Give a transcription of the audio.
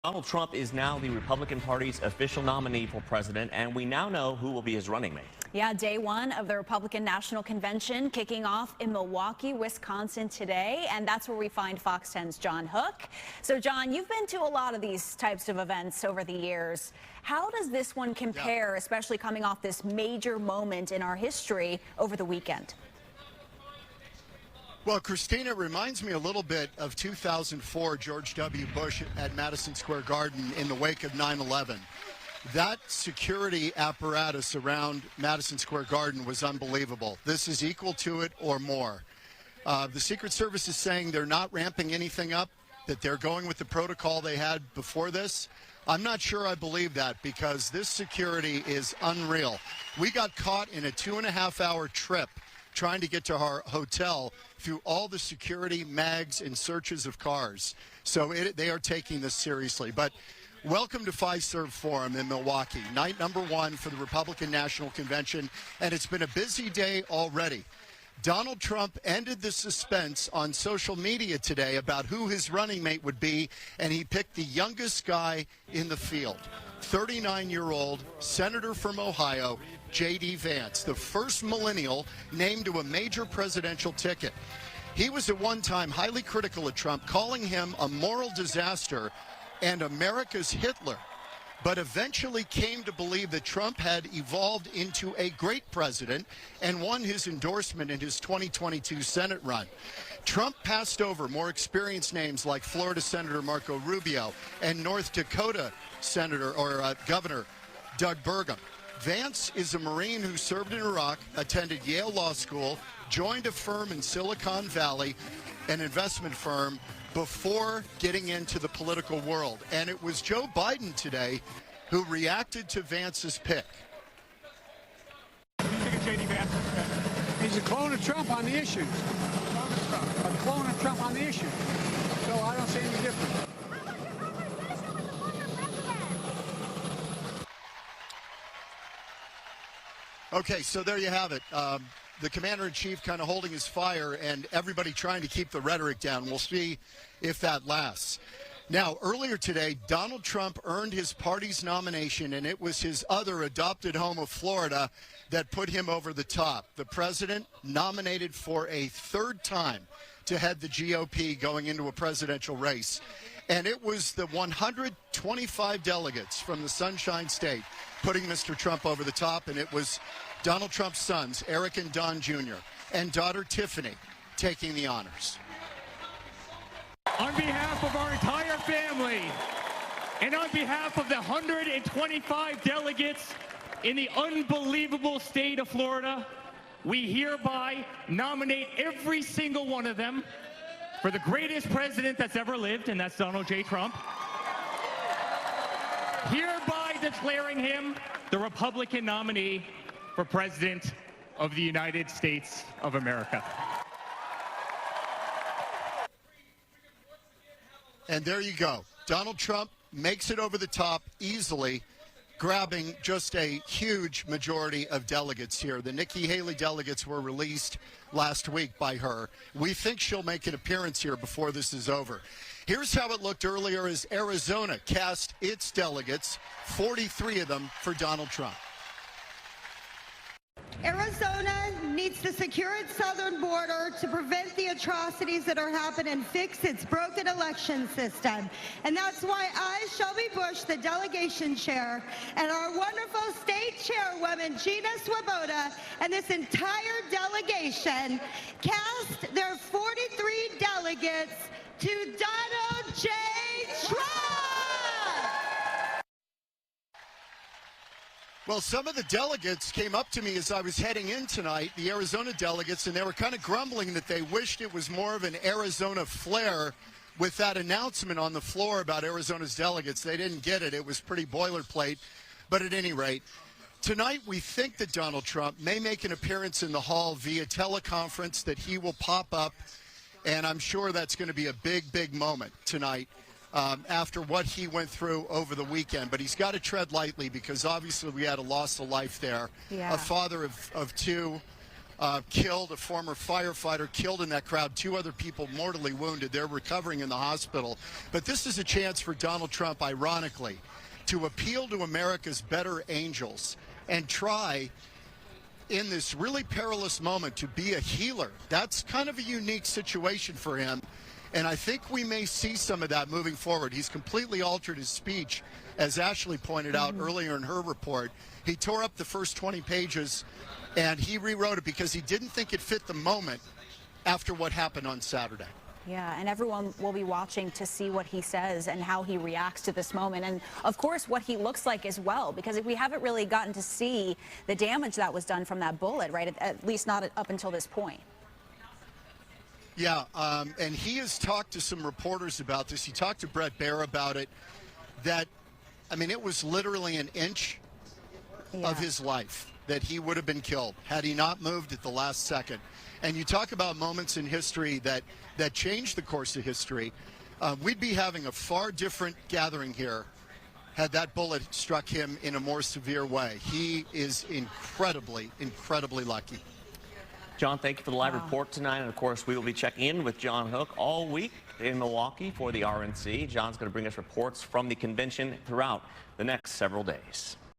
Donald Trump is now the Republican Party's official nominee for president, and we now know who will be his running mate. Yeah, day one of the Republican National Convention kicking off in Milwaukee, Wisconsin today, and that's where we find Fox 10's John Hook. So, John, you've been to a lot of these types of events over the years. How does this one compare, especially coming off this major moment in our history over the weekend? Well, Christina, it reminds me a little bit of 2004 George W. Bush at Madison Square Garden in the wake of 9/11. That security apparatus around Madison Square Garden was unbelievable. This is equal to it or more. The Secret Service is saying they're not ramping anything up, that they're going with the protocol they had before this. I'm not sure I believe that, because this security is unreal. We got caught in a 2.5-hour trip trying to get to our hotel through all the security, mags, and searches of cars. So they are taking this seriously. But welcome to Fiserv Forum in Milwaukee, night number one for the Republican National Convention, and it's been a busy day already. Donald Trump ended the suspense on social media today about who his running mate would be, and he picked the youngest guy in the field, 39-year-old Senator from Ohio, J.D. Vance, the first millennial named to a major presidential ticket. He was at one time highly critical of Trump, calling him a moral disaster and America's Hitler, but eventually came to believe that Trump had evolved into a great president and won his endorsement in his 2022 Senate run. Trump passed over more experienced names like Florida Senator Marco Rubio and North Dakota Senator or Governor Doug Burgum. Vance is a Marine who served in Iraq, attended Yale Law School, joined a firm in Silicon Valley, an investment firm, before getting into the political world. And it was Joe Biden today who reacted to Vance's pick. What do you think of J.D. Vance? He's a clone of Trump on the issues. A clone of Trump on the issues. So I don't see any difference. Okay, so there you have it. The commander-in-chief kind of holding his fire and everybody trying to keep the rhetoric down. We'll see if that lasts. Now, earlier today, Donald Trump earned his party's nomination, and it was his other adopted home of Florida that put him over the top. The president nominated for a third time to head the GOP going into a presidential race. And it was the 125 delegates from the Sunshine State putting Mr. Trump over the top, and it was Donald Trump's sons, Eric and Don Jr., and daughter Tiffany, taking the honors. On behalf of our entire family, and on behalf of the 125 delegates in the unbelievable state of Florida, we hereby nominate every single one of them for the greatest president that's ever lived, and that's Donald J. Trump, hereby declaring him the Republican nominee for President of the United States of America. And there you go. Donald Trump makes it over the top easily, grabbing just a huge majority of delegates here. The Nikki Haley delegates were released last week by her. We think she'll make an appearance here before this is over. Here's how it looked earlier as Arizona cast its delegates, 43 of them for Donald Trump. Arizona needs to secure its southern border to prevent the atrocities that are happening and fix its broken election system. And that's why I, Shelby Bush, the delegation chair, and our wonderful state chairwoman, Gina Swoboda, and this entire delegation cast their 43 delegates to Donald J. Trump! Well, some of the delegates came up to me as I was heading in tonight, the Arizona delegates, and they were kind of grumbling that they wished it was more of an Arizona flair with that announcement on the floor about Arizona's delegates. They didn't get it. It was pretty boilerplate. But at any rate, tonight we think that Donald Trump may make an appearance in the hall via teleconference, that he will pop up, and I'm sure that's going to be a big, big moment tonight. After what he went through over the weekend. But he's got to tread lightly, because obviously we had a loss of life there. Yeah. A father of two, killed, a former firefighter killed in that crowd, 2 other people mortally wounded. They're recovering in the hospital. But this is a chance for Donald Trump, ironically, to appeal to America's better angels and try, in this really perilous moment, to be a healer. That's kind of a unique situation for him. And I think we may see some of that moving forward. He's completely altered his speech, as Ashley pointed out earlier in her report. He tore up the first 20 pages, and he rewrote it because he didn't think it fit the moment after what happened on Saturday. Yeah, and everyone will be watching to see what he says and how he reacts to this moment. And, of course, what he looks like as well, because we haven't really gotten to see the damage that was done from that bullet, right, at least not up until this point. Yeah, and he has talked to some reporters about this. He talked to Brett Baer about it, that, I mean, it was literally an inch of his life that he would have been killed had he not moved at the last second. And you talk about moments in history that changed the course of history. We'd be having a far different gathering here had that bullet struck him in a more severe way. He is incredibly, incredibly lucky. John, thank you for the live report tonight. And, of course, we will be checking in with John Hook all week in Milwaukee for the RNC. John's going to bring us reports from the convention throughout the next several days.